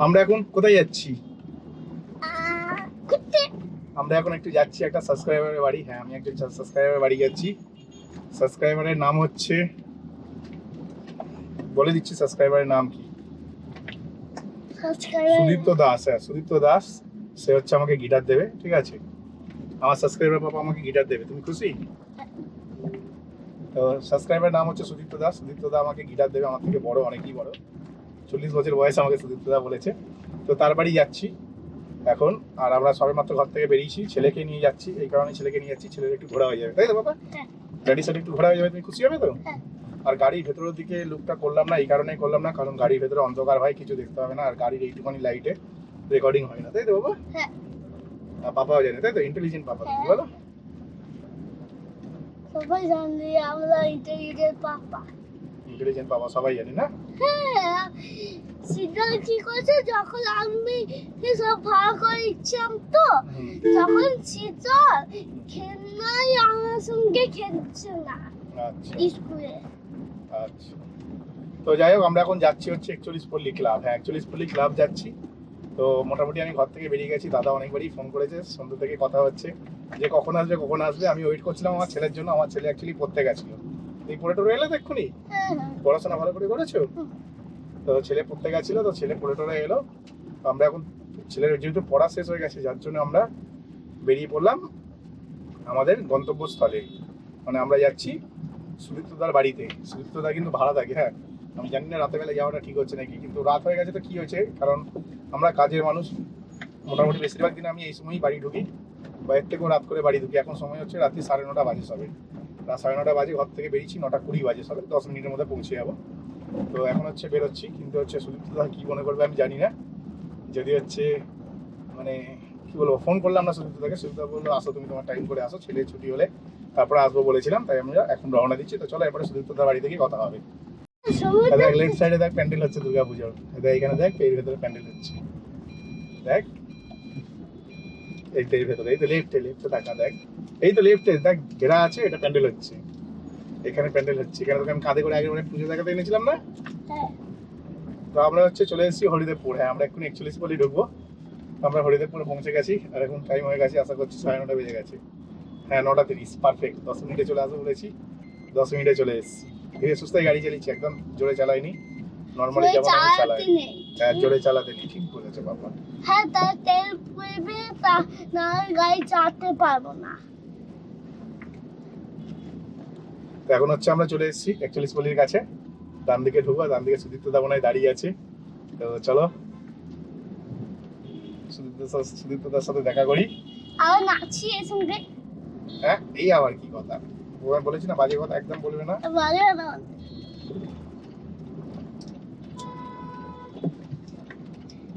আমরা এখন কোথায় যাচ্ছি? আমরা এখন একটু যাচ্ছি একটা সাবস্ক্রাইবারের বাড়ি। হ্যাঁ, আমি একজন সাবস্ক্রাইবারের বাড়ি যাচ্ছি। সাবস্ক্রাইবারের নাম হচ্ছে, বলে দিচ্ছি সাবস্ক্রাইবারের নাম কি, সুদীপ্ত দাস। হ্যাঁ, সুদীপ্ত দাস। সে হচ্ছে আমাকে গিটার দেবে, ঠিক আছে? আমার সাবস্ক্রাইবার পাপা আমাকে গিটার দেবে, তুমি খুশি? তো সাবস্ক্রাইবার নাম হচ্ছে সুদীপ্ত দাস। সুদীপ্ত দা আমাকে গিটার দেবে, আমার থেকে বড়, অনেকই বড়, 40 বছর বয়স আমাকে সুদীপ্ত দা বলেছে। তো তার বাড়ি যাচ্ছি এখন। আর আমরা সবে মাত্র ঘর থেকে বেরিয়েছি, ছেলেকে নিয়ে যাচ্ছি। এই কারণে ছেলেকে নিয়ে যাচ্ছি, ছেলের একটু ঘোরা হয়ে যাবে, তাই তো বাবা? ড্যাডির সাথে একটু ঘোরা হয়ে যাবে, তুমি খুশি হবে তো? আর গাড়ির ভেতরের দিকে লুকটা করলাম না, এই কারণেই করলাম না, কারণ গাড়ির ভেতরে অন্ধকার হয়, কিছু দেখতে হবে না, আর গাড়ির এইটুখানি লাইটে রেকর্ডিং হয় না, তাই তো বাবা? পাপাও জানে, তাই তো? ইন্টেলিজেন্ট পাপা, তুমি বলো? সবাই জানে আমরা ইন্টেলিজেন্ট পাপা। ইন্টেলিজেন্ট পাপা সবাই জানে না? হ্যাঁ, সিগন্যাল কি করেছে যখন আমি সব ভাড়া করে ইচ্ছাম, তো তখন শীতল খেলনাই আমার সঙ্গে খেলছে না। আচ্ছা স্কুলে। আচ্ছা, তো যাই হোক, আমরা এখন যাচ্ছি হচ্ছে 41 পল্লী ক্লাব। হ্যাঁ, 41 পল্লী ক্লাব যাচ্ছি। তো মোটামুটি আমি ঘর থেকে বেরিয়ে গেছি। দাদা অনেকবারই ফোন করেছে, সন্ধ্যে থেকে কথা হচ্ছে যে কখন আসবে কখন আসবে। আমি ওয়েট করছিলাম আমার ছেলের জন্য। আমার ছেলে অ্যাকচুয়ালি পড়তে গেছিল। এই পড়ে টোরে এলো এক্ষুনি? পড়াশোনা ভালো করে করেছো? তো ছেলে পড়তে গেছিল, তো ছেলে পড়ে টোরে এলো। তো আমরা এখন, ছেলের যেহেতু পড়া শেষ হয়ে গেছে, যার জন্য আমরা বেরিয়ে পড়লাম আমাদের গন্তব্যস্থলে। মানে আমরা যাচ্ছি সুদীপ্তদার বাড়িতে। সুদীপ্তদা কিন্তু ভাড়া থাকে। হ্যাঁ, আমি জানি না রাতের বেলা যাওয়াটা ঠিক হচ্ছে নাকি, কিন্তু রাত হয়ে গেছে তো কি হয়েছে, কারণ আমরা কাজের মানুষ। মোটামুটি বেশিরভাগ দিন আমি এই সময়ই বাড়ি ঢুকি, বা এর থেকেও রাত করে বাড়ি ঢুকি। এখন সময় হচ্ছে রাত্রি 9:30 বাজে সবে। রাত 9:30 বাজে ঘর থেকে বেরিয়েছি, 9:20 বাজে সবে, 10 মিনিটের মধ্যে পৌঁছে যাবো। তো এখন হচ্ছে বেরোচ্ছি, কিন্তু হচ্ছে সুদীপ্তদা কী মনে করবে আমি জানি না। যদি হচ্ছে মানে কি বলবো, ফোন করলাম না সুদীপ্তদাকে। সুদীপ্তদা বললো আসো, তুমি তোমার টাইম করে আসো, ছেলে ছুটি হলে তারপরে আসবো বলেছিলাম, তাই আমরা এখন রওনা দিচ্ছি। তো চলো এরপরে সুদীপ্তদার বাড়ি থেকে কথা হবে। দেখ লেফট সাইডে দেখ প্যান্ডেল হচ্ছে দুর্গাপুজোর। দেখ এখানে দেখ, এর ভেতরে প্যান্ডেল হচ্ছে, দেখ এই ভেতরে। এই তো লেফটে, লেফটে দেখা, দেখ এই তো লেফটে দেখ ঘেরা আছে, এটা প্যান্ডেল হচ্ছে। এখানে প্যান্ডেল হচ্ছে। এখানে তোকে আমি কাঁধে করে আগের পুজো দেখাতে এনেছিলাম না? তো আমরা হচ্ছে চলে এসেছি হরিদেবপুর। হ্যাঁ, আমরা এক্ষুনি 41 পল্লী ঢুকবো। আমরা হরিদেবপুরে পৌঁছে গেছি, আর এখন টাইম হয়ে গেছে, আশা করছি 9:30 বেজে গেছে। হ্যাঁ, 9:30, পারফেক্ট। 10 মিনিটে চলে আসবো বলেছি, 10 মিনিটে চলে এসেছি। ধীরে সুস্থই গাড়ি চালিয়েছি, একদম জোরে চালাইনি, নর্মালি যেমন আমি চালাই। হ্যাঁ, জোরে চালাতে নেই, ঠিক বলেছে বাবা। হ্যাঁ, তার তেল পড়বে, তা না গাড়ি চালাতে পারবো না। তো এখন হচ্ছে আমরা চলে এসেছি 41 পল্লীর কাছে। ডান দিকে ঢুকবো, ডান দিকে সুদীপ্তদা মনে হয় দাঁড়িয়ে আছে। তো চলো সুদীপ্তদার সাথে দেখা করি। আর নাচি এর সঙ্গে। হ্যাঁ, এই আবার কি কথা, ওরা বলেছি না বাজে কথা একদম বলবে না। বলে না,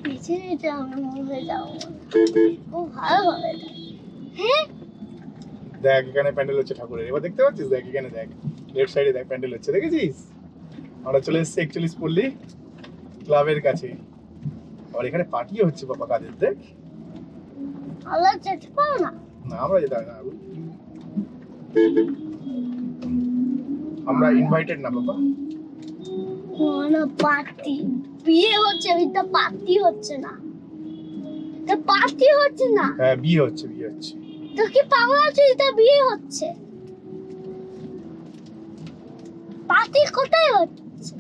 নিচে নিচে আমি মরে যাবো। ও ভালো হবে। হ্যাঁ, দেখ এখানে প্যান্ডেল হচ্ছে ঠাকুরের, এবার দেখতে পাচ্ছিস? দেখ এখানে দেখ, লেফট সাইডে দেখ প্যান্ডেল হচ্ছে, দেখেছিস? আমরা চলে এসেছি 41 পল্লী ক্লাবের কাছে। আর এখানে পার্টিও হচ্ছে বাবা কাজের, দেখ। আল্লাহ যেতে পারো না। না, আমরা যেতে হবে না, আমরা ইনভাইটেড না বাবা। কোনো পার্টি, বিয়ে হচ্ছে, এটা পার্টি হচ্ছে না। এটা পার্টি হচ্ছে না। হ্যাঁ, বিয়ে হচ্ছে, বিয়ে হচ্ছে। তো কি পাগল আছে, এটা বিয়ে হচ্ছে। পার্টি কোথায় হচ্ছে?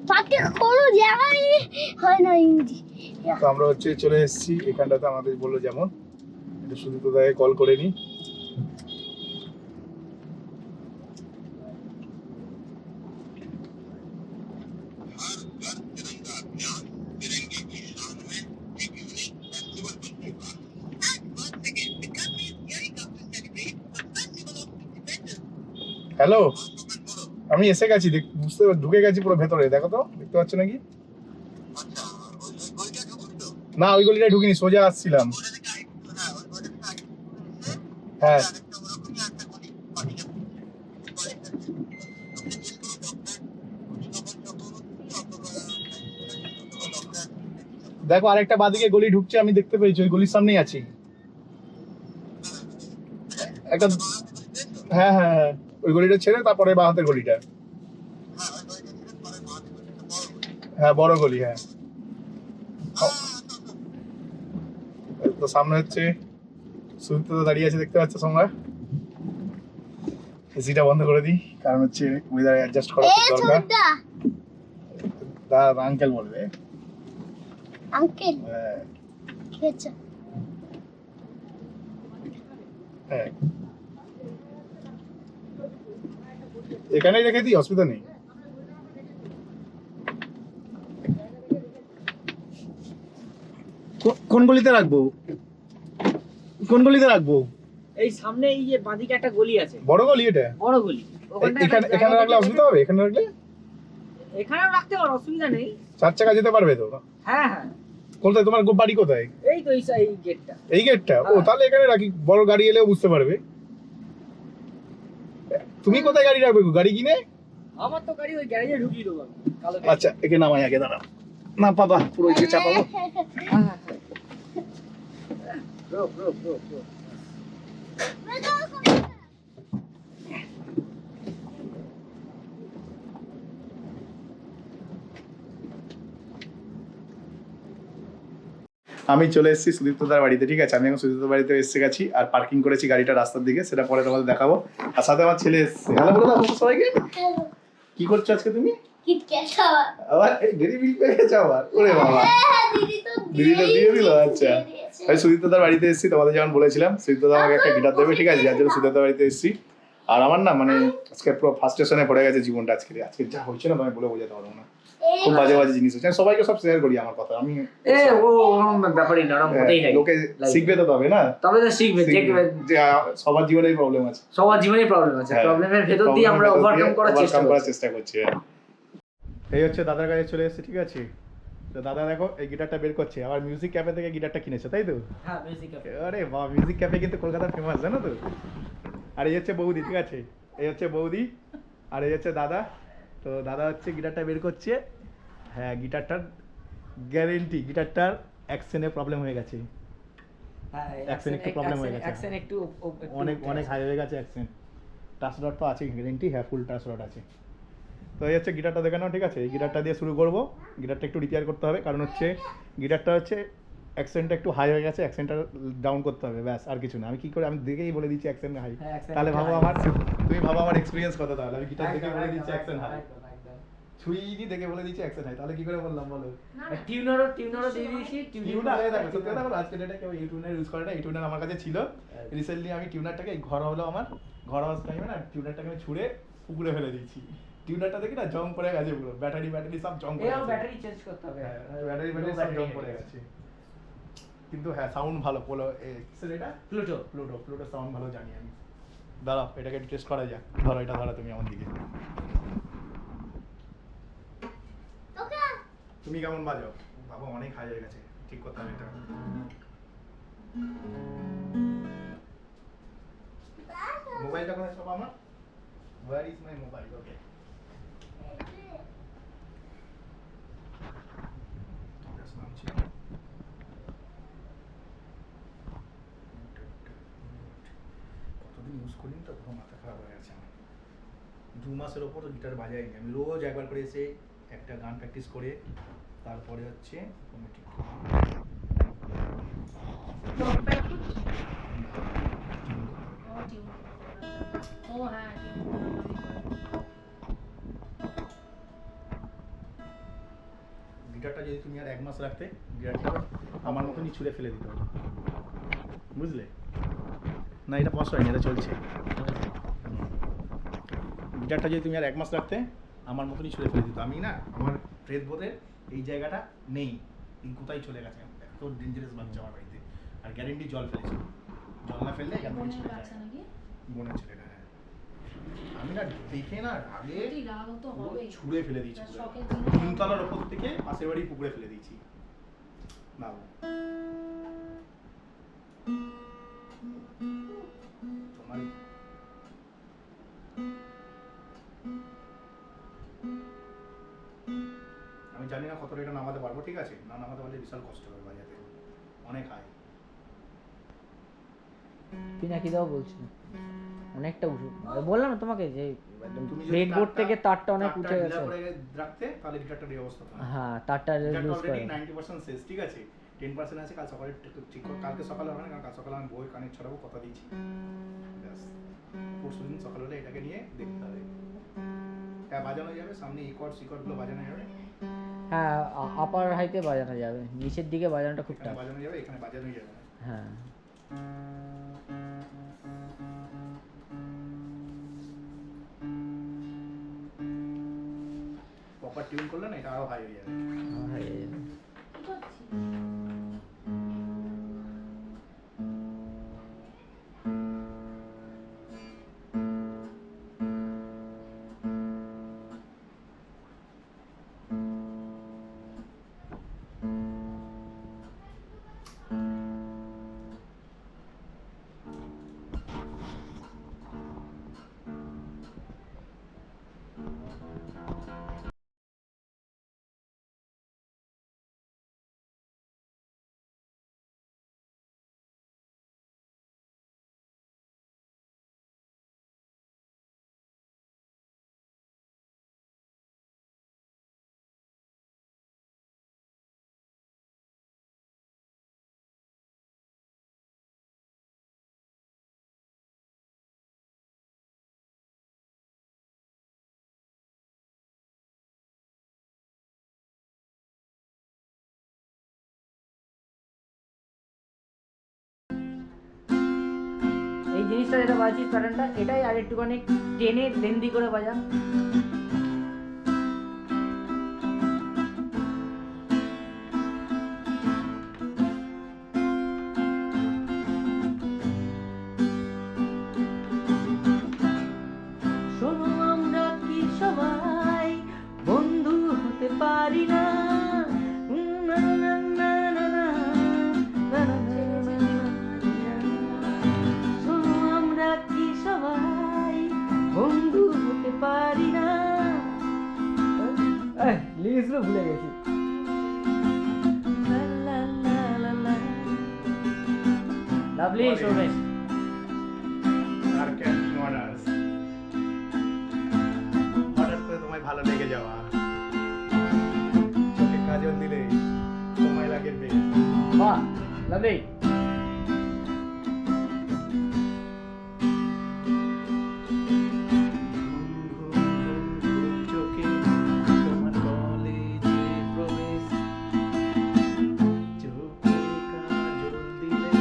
পার্টি কোনো জায়গায় হয় না ইন্ডিয়া। তো আমরা হচ্ছে চলে এসেছি এখানটাতে। আমাদের বললো যেমন একটু সুদীপ্তদাকে কল করে নি। হ্যালো, আমি এসে গেছি, বুঝতে ঢুকে গেছি পুরো ভেতরে, দেখো তো, দেখতে পাচ্ছ নাকি? না, ওই গলিটায় ঢুকিনি, সোজা আসছিলাম। হ্যাঁ, দেখো আরেকটা বাদিকে গলি ঢুকছে, আমি দেখতে পেয়েছি, ওই গলির সামনেই আছি একটা। হ্যাঁ হ্যাঁ হ্যাঁ, ওই গলিটা ছেড়ে তারপরে বাঁ হাতের গলিটা। হ্যাঁ, বড় গলি, হ্যাঁ। তো সামনে হচ্ছে সুদীপ্ত দাঁড়িয়ে আছে, দেখতে পাচ্ছ তোমরা। এসিটা বন্ধ করে দিই, কারণ হচ্ছে ওয়েদার অ্যাডজাস্ট করা খুব দরকার। দাদা আঙ্কেল বলবে। আঙ্কেল হ্যাঁ কি হচ্ছে? হ্যাঁ, এখানেই রেখে দিই, অসুবিধা নেই। কোন গলিতে রাখবো, কোন গলিতে রাখবো? এই সামনে এই যে বাঁদিকে একটা গলি আছে, বড় গলি এটা? বড় গলি। ওখানটায় এখানে একটা এখানে জায়গা রাখলে দেখে অসুবিধা হবে? এখানে রাখলে এখানেও রাখতে পারো, অসুবিধা নেই। 4 চাকা যেতে পারবে তো? হ্যাঁ হ্যাঁ, কোথায় তোমার বাড়ি, কোথায়? এই তো এই গেটটা। এই গেটটা? ও হ্যাঁ। তাহলে এখানে রাখি, বড় গাড়ি এলেও বুঝতে পারবে। তুমি কোথায় গাড়ি রাখবে গো? গাড়ি কিনে? আমার তো গাড়ি ওই গ্যারেজে ঢুকিয়ে দেবো আমি, কালো আচ্ছা, একে নামাই আগে, দাঁড়াও। না বাবা, পুরো এসে চাপাবো। হ্যাঁ ব্রো ব্রো ব্রো ব্রো। আমি চলে এসেছি সুদীপ্তদার বাড়িতে, ঠিক আছে? আমি এখন সুদীপ্তদার বাড়িতে এসে গেছি, আর পার্কিং করেছি গাড়িটা রাস্তার দিকে, সেটা পরে তোমাদের দেখাবো। আর সাথে আমার ছেলে এসেছে। হ্যালো বলে দাও সবাইকে। কি করছো আজকে তুমি? কিটক্যাট খাওয়া। আবার ডেরি মিল্ক পেয়ে গেছো আবার? ওরে বাবা, দিদি তো দিয়ে দিল। আচ্ছা, আমি সুদীপ্তদার বাড়িতে এসেছি, তোমাদের যেমন বলেছিলাম। সুদীপ্তদা আমাকে একটা গিটার দেবে, ঠিক আছে? যার জন্য সুদীপ্তদার বাড়িতে এসেছি। আর আমার না মানে আজকে পুরো ফার্স্ট স্টেশনে পড়ে গেছে জীবনটা। আজকে যা হচ্ছে না, তুমি বলে বোঝাতে পারবো না। খুব বাজে বাজে জিনিস হচ্ছে, আমি সবাইকে সব শেয়ার করি আমার কথা। আমি ও ব্যাপারই নরম হতেই হয়, লোকে শিখবে তো তবে না, তবে তো শিখবে যে সবার জীবনেই প্রবলেম আছে। সবার জীবনে প্রবলেম আছে, প্রবলেমের ভেতর দিয়ে আমরা ওভারকাম করার চেষ্টা করছি। এই হচ্ছে দাদার কাছে চলে এসেছে, ঠিক আছে? তো দাদা দেখো এই গিটারটা বের করছে, আবার মিউজিক ক্যাফে থেকে গিটারটা কিনেছে, তাই তো? হ্যাঁ মিউজিক ক্যাফে। আরে বাহ, মিউজিক ক্যাফে কিন্তু কলকাতার ফেমাস, জানো তো? আর এই হচ্ছে বৌদি, ঠিক আছে? এই হচ্ছে বৌদি, আর এই হচ্ছে দাদা। তো দাদা হচ্ছে গিটারটা বের করছে। হ্যাঁ, গিটারটার গ্যারেন্টি, গিটারটার অ্যাকশনে প্রবলেম হয়ে গেছে। হ্যাঁ অ্যাকশন একটু প্রবলেম হয়ে গেছে, অ্যাকশন একটু অনেক হাই হয়ে গেছে অ্যাকশন। টাচ রড তো আছে গ্যারেন্টি, হ্যাঁ ফুল টাচ রড আছে। তো এই হচ্ছে গিটারটা দেখে নাও, ঠিক আছে? এই গিটারটা দিয়ে শুরু করবো। গিটারটা একটু রিপেয়ার করতে হবে, কারণ হচ্ছে গিটারটা হচ্ছে অ্যাকসেন্টটা একটু হাই হয়ে গেছে, অ্যাকসেন্টটা ডাউন করতে হবে, ব্যাস আর কিছু না। আমি কি করে, আমি দেখেই বলে দিচ্ছি অ্যাকসেন্ট হাই। তাহলে ভাবো আমার, তুমি ভাবো আমার এক্সপিরিয়েন্স কত। তাহলে আমি গিটার দেখে বলে দিচ্ছি অ্যাকসেন্ট হাই, ছুঁইনি দেখে বলে দিচ্ছি অ্যাকসেন্ট হাই, তাহলে কি করে বললাম বলো? টিউনারও দিয়ে দিয়েছি। টিউনার হয়ে থাকে, সত্যি কথা বলো, আজকে ডেটে কেউ এই টিউনার ইউজ করে না। এই টিউনার আমার কাছে ছিল রিসেন্টলি। আমি টিউনারটাকে ঘর হলো আমার, ঘর হওয়ার টাইমে না টিউনারটাকে আমি ছুঁড়ে পুকুরে ফেলে দিয়েছি। টিউনারটা দেখি না জং পড়ে গেছে পুরো, ব্যাটারি সব জং পড়ে গেছে। ব্যাটারি চেঞ্জ করতে হবে। হ্যাঁ, ব্যাটারি সব জং পড়ে গেছে। কিন্তু হ্যাঁ, সাউন্ড ভালো। পোলো এটা প্লুটো সাউন্ড ভালো জানি আমি। দাঁড়াও, এটাকে টেস্ট করা যাক। ধরো এটা, ধরো তুমি আমার দিকে। তুমি কেমন বাজাও? বাবা অনেক হাই হয়ে গেছে, ঠিক করতে হবে এটা। মোবাইলটা কোথায় সব আমার? Where is my mobile? Okay. কতদিন ইউজ করিনি তো, পুরো মাথা খারাপ হয়ে গেছে আমার। 2 মাসের ওপর গিটার বাজাইনি আমি। রোজ একবার করে এসে একটা গান প্র্যাকটিস করে তারপরে হচ্ছে ঠিক গিটারটা যদি তুমি আর 1 মাস রাখতে, গিটারটা আমার মতনই ছুঁড়ে ফেলে দিতে হবে, বুঝলে? না এটা পছন্দ হয়নি, এটা চলছে। গিটারটা যদি তুমি আর 1 মাস রাখতে, আমার মতনই ছুঁড়ে ফেলে দিত। আমি না, আমার প্রেস বোধের এই জায়গাটা নেই, এই কোথায় চলে গেছে। এত ডেঞ্জারাস বাচ্চা আমার বাড়িতে, আর গ্যারেন্টি জল ফেলেছে। জল না ফেললে বোনের ছেলেটা। হ্যাঁ, আমি না দেখে না আগে ছুঁড়ে ফেলে দিয়েছি, 3 তলার ওপর থেকে পাশের বাড়ি পুকুরে ফেলে দিয়েছি। না তোমার আমি জানি না কতটা এটা নামাতে পারবো, ঠিক আছে? না নামাতে পারলে বিশাল কষ্ট হবে বাজাতে, অনেক হাই। পিনাকি দাও বলছি। অনেকটা উঁচু। বললাম না তোমাকে যে একদম তুমি যদি ব্রেডবোর্ড তারটা- থেকে তারটা অনেক উঠে ঢিলা গেছে। করে রাখতে তাহলে গিটারটার এই অবস্থা হয়। হ্যাঁ, তারটা গিটারটা লুজ অলরেডি করে। 90% শেষ, ঠিক আছে? 10% আছে, কাল সকালে ঠিক করে, কালকে সকালে হবে না, কারণ কাল সকালে আমি বইয়ের কানেক্ট ছড়াবো, কথা দিয়েছি। ব্যাস, পরশুদিন সকালে হলে এটাকে নিয়ে দেখতে হবে। হ্যাঁ, বাজানো যাবে, সামনে ইকর্ড সিকর্ডগুলো বাজানো যাবে, হ্যাঁ, আপার হাইতে বাজানো যাবে, নিচের দিকে বাজানোটা খুব এখানে টাফ। বাজানো যাবে, এখানে বাজানোই যাবে না। হ্যাঁ, প্রপার টিউন করলে না এটা আরো হাই হয়ে যাবে। হয়ে যাবে। এই জিনিসটা যেটা বাজছিস প্যাটার্নটা, এটাই আর একটুখানি টেনে লেন্দি করে বাজা। শোনো, আমরা কি সবাই বন্ধু হতে পারি না? না, না, না, না, না, না, না, না, না, না, না। শোনো, আমরা কি সবাই বন্ধু হতে পারি না? লিরিক্সগুলো ভুলে গেছি। লাভলি সৌমেশ। আর ক্যাম্পিং অনার্স, হঠাৎ করে তোমায় ভালো লেগে যাওয়া, চোখে কাজল দিলে তোমায় লাগে বেশ। বাহ, লাভলি। চোখে তোমার কলেজে প্রবেশ, চোখে কাজল দিলে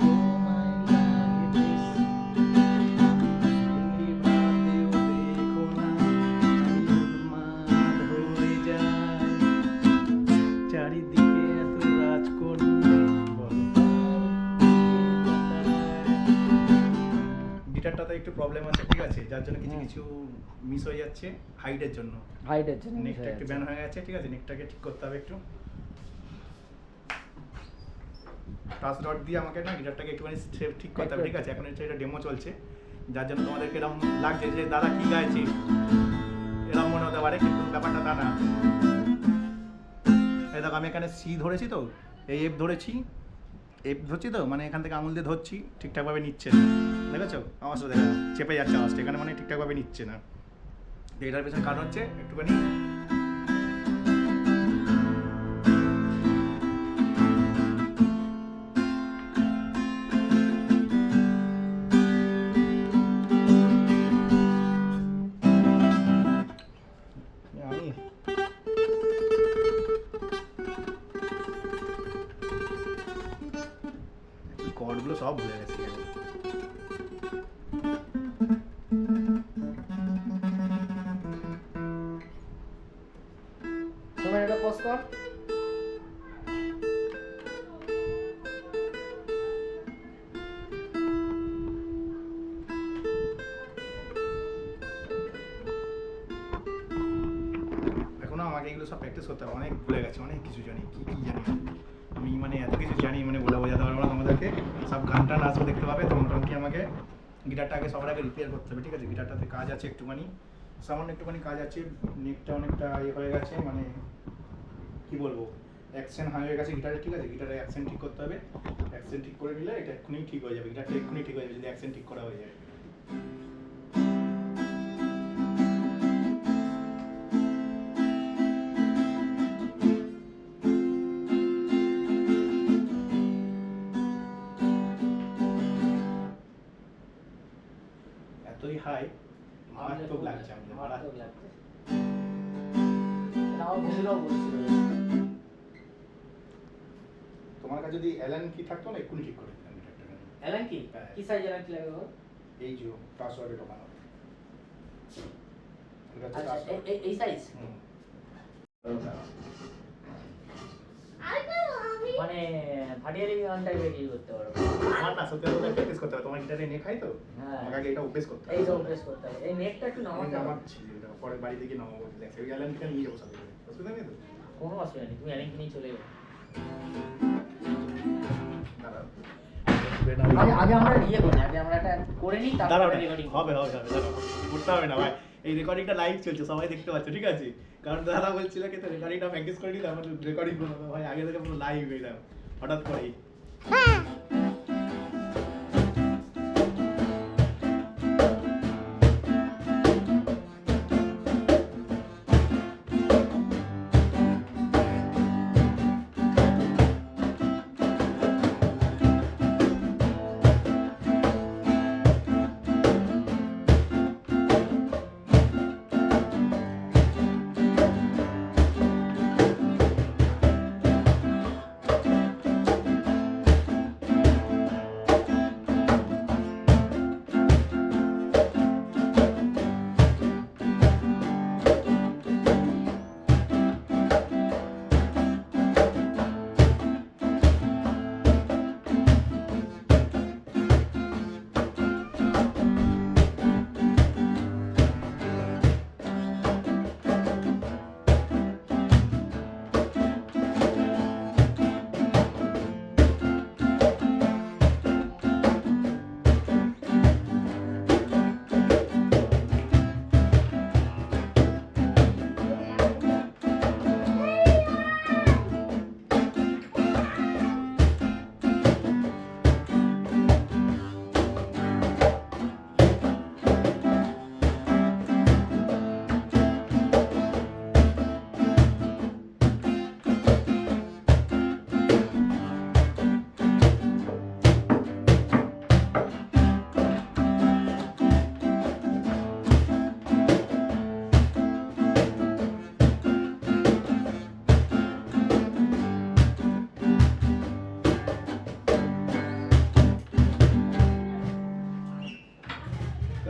তোমায় লাগে বেশ। এভাবেও দেখো না, আমি উন্মাদ হয়ে যাই, চারিদিকে এত রাজকন্যা, বলো গিটারটাতে একটু প্রবলেম আছে, ঠিক আছে, যার জন্য কিছু কিছু মিস হয়ে যাচ্ছে হাইটের জন্য। হাইটের জন্য miss নেকটা হয়ে একটু যাচ্ছে। ব্যান হয়ে গেছে, ঠিক আছে, নেকটাকে ঠিক করতে হবে একটু। টাচ ডট দিয়ে আমাকে না গিটারটাকে একটুখানি স্টেপ ঠিক করতে হবে, ঠিক আছে? এখন এটা ডেমো চলছে, যার জন্য তোমাদেরকে এরকম লাগছে যে দাদা কি গাইছে, এরকম মনে হতে পারে, কিন্তু ব্যাপারটা তা না। এই দেখো, আমি এখানে সি ধরেছি, তো এই এফ ধরেছি, এফ ধরছি, তো মানে এখান থেকে আঙুল দিয়ে ধরছি, ঠিকঠাকভাবে নিচ্ছে না, দেখেছো আওয়াজটা? দেখা চেপে যাচ্ছে আওয়াজটা, এখানে মানে ঠিকঠাকভাবে নিচ্ছে না। তো এটার পেছনে কারণ হচ্ছে একটুখানি আমি কর্ডগুলো সব ভুলে গেছি আমি। তোমার এটা পোস্ট কর। এখনো আমাকে এগুলো সব প্র্যাকটিস করতে হবে, অনেক ভুলে গেছি, অনেক কিছু জানি, কি কি জানি আমি, মানে এত কিছু জানি, মানে বলে বোঝাতে পারবো না তোমাদেরকে। সব গানটা নাচও দেখতে পাবে, তো মোটামুটি আমাকে গিটারটা আগে সবার আগে রিপেয়ার করতে হবে, ঠিক আছে? গিটারটাতে কাজ আছে একটুখানি, সামান্য একটুখানি কাজ আছে, নেকটা অনেকটা ইয়ে হয়ে গেছে, মানে কি বলবো, অ্যাকশন হয়ে গেছে গিটারে, ঠিক আছে? গিটারে অ্যাকশন ঠিক করতে হবে, অ্যাকশন ঠিক করে নিলে এটা এক্ষুনি ঠিক হয়ে যাবে, গিটারটা এক্ষুনি ঠিক হয়ে যাবে যদি অ্যাকশন ঠিক করা হয়ে যায়। এতই হাই মারাত্মক লাগছে আমাদের, মারাত্মক লাগছে। এটা আমার বন্ধুরাও বলছিল। তোমার কাছে যদি অ্যালান কি থাকতো না এক্ষুনি ঠিক করে দিতাম গিটারটা। অ্যালান কি? হ্যাঁ। কি সাইজ অ্যালান কি লাগবে বল? এই যে পাসওয়ার্ডে ঢোকানো, এটা হচ্ছে আচ্ছা password। এই সাইজ? হুম। আর কেন আমি মানে ভাটিয়ালি গান টাইপের ইউজ করতে পারবো। আমার না সত্যি কথা প্র্যাকটিস করতে হবে, তোমার গিটারে নেক হাই তো, হ্যাঁ। আমাকে আগে এটা অভ্যেস করতে হবে। এই তো প্রেস করতে হবে। এই নেকটা একটু আমি নামাতে হবে। নামাচ্ছি, এটা পরে বাড়ি থেকে নামাবো, দেখছি ওই অ্যালান কিটা নিয়ে যাবো সাথে করে, অসুবিধা নেই তো? কোনো অসুবিধা নেই, তুমি অ্যালানকে নিয়ে চলে যাও। দাঁড়াও। আগে আমরা ইয়ে করি, আগে আমরা একটা করে নিই দাঁড়াও তারপরে না, রেকর্ডিং হবে দাঁড়াও, করতে হবে না ভাই, এই রেকর্ডিংটা লাইভ চলছে, সবাই দেখতে পাচ্ছে, ঠিক আছে? কারণ দাদা বলছিল কি তো রেকর্ডিংটা প্র্যাকটিস করে নিলাম, আমার রেকর্ডিং করবো ভাই, আগে থেকে পুরো লাইভ হয়ে গেলাম হঠাৎ করেই।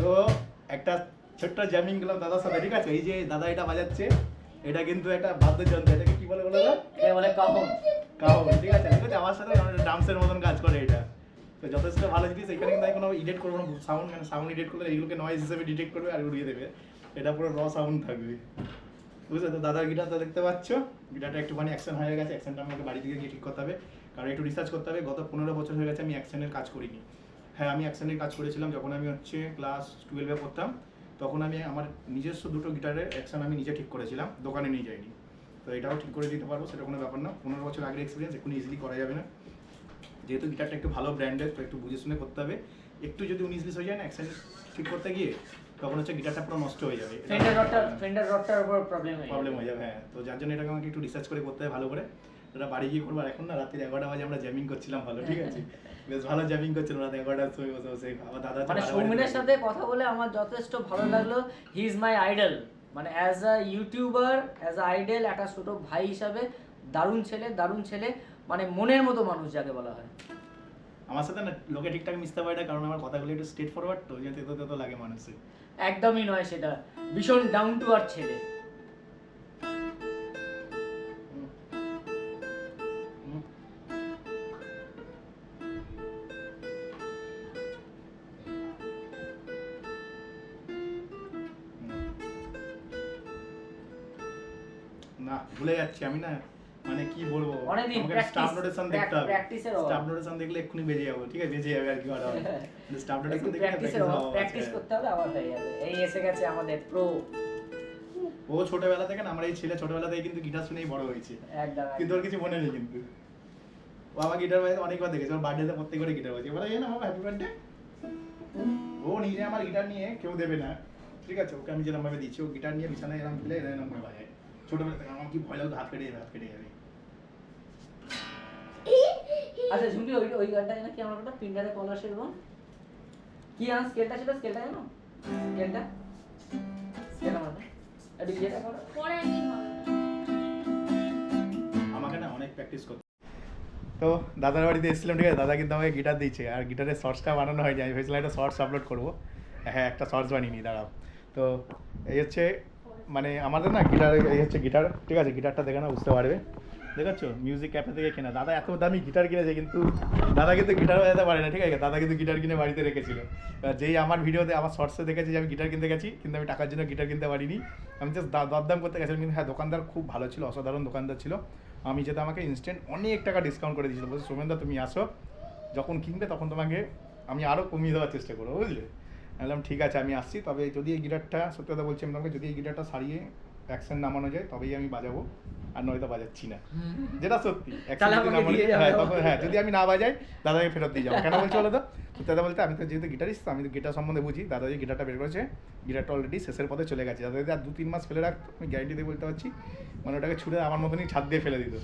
তো একটা ছোট্ট জ্যামিং গেলাম দাদার সাথে, ঠিক আছে? এই যে দাদা এটা বাজাচ্ছে, এটা কিন্তু একটা বাদ্যযন্ত্র, এটাকে কি বলে বলো তো? এটা বলে কাহন। কাহন, ঠিক আছে? ঠিক আছে, আমার সাথে ড্রামসের মতন কাজ করে এটা, তো যথেষ্ট ভালো জিনিস। এখানে কিন্তু আমি কোনো এডিট করবো না, সাউন্ড এডিট করলে এইগুলোকে নয়েজ হিসেবে ডিটেক্ট করবে আর উড়িয়ে দেবে, এটা পুরো র সাউন্ড থাকবে, বুঝলে তো? দাদার গিটারটা দেখতে পাচ্ছ, গিটারটা একটুখানি অ্যাকশন হয়ে গেছে, অ্যাকশনটা আমাকে বাড়ি থেকে গিয়ে ঠিক করতে হবে, কারণ একটু রিসার্চ করতে হবে। গত 15 বছর হয়ে গেছে আমি অ্যাকশনের কাজ করিনি। হ্যাঁ, আমি অ্যাকশনের কাজ করেছিলাম যখন আমি হচ্ছে ক্লাস 12-এ পড়তাম, তখন আমি আমার নিজস্ব দুটো গিটারের অ্যাকশন আমি নিজে ঠিক করেছিলাম, দোকানে নিয়ে যাইনি। তো এটাও ঠিক করে দিতে পারবো, সেটা কোনো ব্যাপার না। 15 বছর আগের এক্সপিরিয়েন্স এখন ইজিলি করা যাবে না, যেহেতু গিটারটা একটু ভালো ব্র্যান্ডের, তো একটু বুঝে শুনে করতে হবে। একটু যদি 19-20 হয়ে যায় না অ্যাকশন ঠিক করতে গিয়ে, তখন হচ্ছে গিটারটা পুরো নষ্ট হয়ে যাবে, ফেন্ডার রডটার উপর প্রবলেম হয়ে যাবে। হ্যাঁ, তো যার জন্য এটাকে আমাকে একটু রিসার্চ করে করতে হবে ভালো করে, এটা বাড়ি গিয়ে করবো। আর এখন না রাত্রি 11টা বাজে আমরা জ্যামিং করছিলাম, ভালো, ঠিক আছে? বেশ ভালো জ্যামিং করছিলাম রাত 11টার সময় বসে বসে। আমার দাদা মানে সৌমিনের সাথে কথা বলে আমার যথেষ্ট ভালো লাগলো। হি ইজ মাই আইডল, মানে as a YouTuber, as a idol, একটা ছোট ভাই হিসাবে দারুণ ছেলে, মানে মনের মতো মানুষ যাকে বলা হয়। আমার সাথে না লোকে ঠিকঠাক মিশতে পারে না, কারণ আমার কথাগুলো একটু স্ট্রেট ফরওয়ার্ড, তো যেতে তো লাগে মানুষের। একদমই নয় সেটা, ভীষণ ডাউন টু আর্থ ছেলে। না ভুলে যাচ্ছি আমি, না মানে কি বলবো, অনেকদিন স্টাফ নোটেশন দেখতে হবে, প্র্যাকটিসের অভাব। স্টাফ নোটেশন দেখলে এক্ষুনি বেজে যাবো, ঠিক আছে? বেজে যাবে আর কি করা হবে, স্টাফ নোটেশন দেখলে প্র্যাকটিস করতে হবে, আবার হয়ে যাবে। এই এসে গেছে আমাদের প্রো ও ছোটবেলা থেকে না, আমার এই ছেলে ছোটবেলা থেকে কিন্তু গিটার শুনেই বড় হয়েছে, একদম কিন্তু ওর কিছু মনে নেই কিন্তু। ও আমার গিটার বাজাতে অনেকবার দেখেছে, ওর বার্থডেতে প্রত্যেকবারই গিটার বাজে, এবার এই না আমার হ্যাপি বার্থডে। ও নিজে আমার গিটার নিয়ে কেউ দেবে না, ঠিক আছে, ওকে আমি যেরকম ভাবে দিচ্ছি, ও গিটার নিয়ে বিছানায় এরকম ফেলে এরকম করে বাজায় ছোটবেলা থেকে। আমার কি ভয় লাগতো, হাত কেটে যাবে, হাত কেটে যাবে। আচ্ছা ঝুমকি, ওই ওই গানটা জানো কি, আমার ওটা পিন্ডারে কলসের বোন কি জানো, স্কেলটা ছিল, স্কেলটা জানো, স্কেলটা স্কেল আমার একটু ইয়েটা করো। পরে একদিন হবে। আমাকে না অনেক প্র্যাকটিস করতে। তো দাদার বাড়িতে এসেছিলাম, ঠিক আছে, দাদা কিন্তু আমাকে গিটার দিচ্ছে, আর গিটারের শর্টসটা বানানো হয়নি, আমি ভেবেছিলাম একটা শর্টস আপলোড করবো। হ্যাঁ, একটা শর্টস বানিয়ে নিই, দাঁড়াও। তো এই হচ্ছে মানে আমাদের না গিটার, এই হচ্ছে গিটার, ঠিক আছে, গিটারটা দেখে না বুঝতে পারবে, দেখাচ্ছ মিউজিক ক্যাফে থেকে কেনা। দাদা এত দামি গিটার কিনেছে, কিন্তু দাদা কিন্তু গিটার বাজাতে পারে না, ঠিক আছে, দাদা কিন্তু গিটার কিনে বাড়িতে রেখেছিল। যেই আমার ভিডিওতে আমার শর্টসে দেখেছি যে আমি গিটার কিনতে গেছি, কিন্তু আমি টাকার জন্য গিটার কিনতে পারিনি, আমি জাস্ট দরদাম করতে গেছিলাম। কিন্তু হ্যাঁ, দোকানদার খুব ভালো ছিল, অসাধারণ দোকানদার ছিল। আমি যেটা আমাকে ইনস্ট্যান্ট অনেক টাকা ডিসকাউন্ট করে দিয়েছিল, বলছি সোমেনদা তুমি আসো, যখন কিনবে তখন তোমাকে আমি আরও কমিয়ে দেওয়ার চেষ্টা করবো, বুঝলে। আমি বললাম ঠিক আছে আমি আসছি, তবে যদি এই গিটারটা, সত্যি কথা বলছি আমি তোমাকে, যদি এই গিটারটা সারিয়ে অ্যাকশন নামানো যায় তবেই আমি বাজাবো, আর নয়তো বাজাচ্ছি না, যেটা সত্যি। তাহলে অ্যাকশন যদি আমাকে নামানো দিয়ে যায়, যাবে। হ্যাঁ তখন, হ্যাঁ যদি আমি না বাজাই দাদাকে ফেরত দিয়ে যাবো। কেন বলছি বলো তো, দাদা বলতে আমি তো যেহেতু গিটারিস্ট, আমি তো গিটার সম্বন্ধে বুঝি। দাদা যে গিটারটা বের করেছে, গিটারটা অলরেডি শেষের পথে চলে গেছে, দাদা যদি আর 2-3 মাস ফেলে রাখতো, আমি গ্যারেন্টি দিয়ে বলতে পারছি, মানে ওটাকে ছুঁড়ে আমার মতনই ছাদ দিয়ে ফেলে দিত,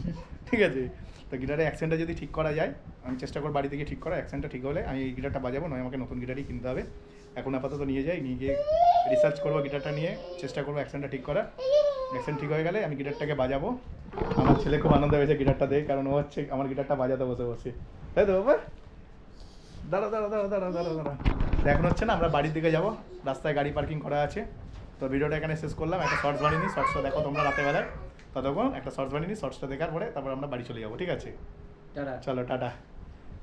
ঠিক আছে। তো গিটারের অ্যাকশনটা যদি ঠিক করা যায়, আমি চেষ্টা করবো বাড়ি থেকে ঠিক করা, অ্যাকশনটা ঠিক হলে আমি এই গিটারটা বাজাবো, নয় আমাকে নতুন গিটারই কিনতে হবে। এখন আপাতত নিয়ে যাই, নিয়ে গিয়ে রিসার্চ করবো গিটারটা নিয়ে, চেষ্টা করবো অ্যাকশনটা ঠিক করা। অ্যাকশন ঠিক হয়ে গেলে আমি গিটারটাকে বাজাবো। আমার ছেলে খুব আনন্দ হয়েছে গিটারটা দেখে, কারণ ও হচ্ছে আমার গিটারটা বাজাতে বসে বসে, তাই তো বাবা। দাঁড়া দাঁড়া দাঁড়া দাঁড়া দাঁড়া দাঁড়া, এখন হচ্ছে না আমরা বাড়ির দিকে যাবো, রাস্তায় গাড়ি পার্কিং করা আছে। তো ভিডিওটা এখানে শেষ করলাম, একটা শর্টস বানিয়ে নিই, শর্টসটা দেখো তোমরা রাতে বেলায়, ততক্ষণ একটা শর্টস বানিয়ে নিই, শর্টসটা দেখার পরে তারপর আমরা বাড়ি চলে যাবো, ঠিক আছে, টাটা। চলো টাটা।